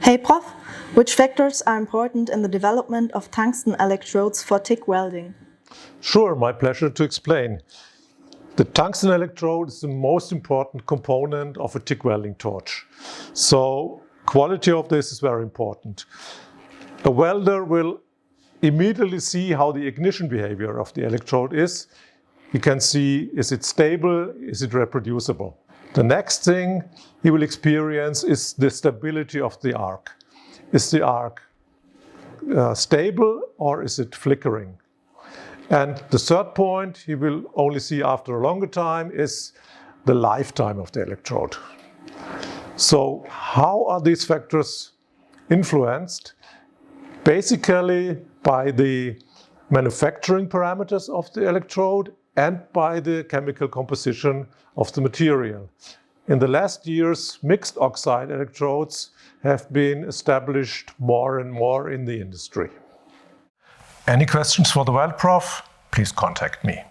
Hey Prof, which factors are important in the development of tungsten electrodes for TIG welding? Sure, my pleasure to explain. The tungsten electrode is the most important component of a TIG welding torch. So quality of this is very important. A welder will immediately see how the ignition behavior of the electrode is. He can see, is it stable, is it reproducible? The next thing he will experience is the stability of the arc. Is the arc stable or is it flickering? And the third point he will only see after a longer time is the lifetime of the electrode. So how are these factors influenced? Basically by the manufacturing parameters of the electrode and by the chemical composition of the material. In the last years, mixed oxide electrodes have been established more and more in the industry. Any questions for the Weld Prof? Please contact me.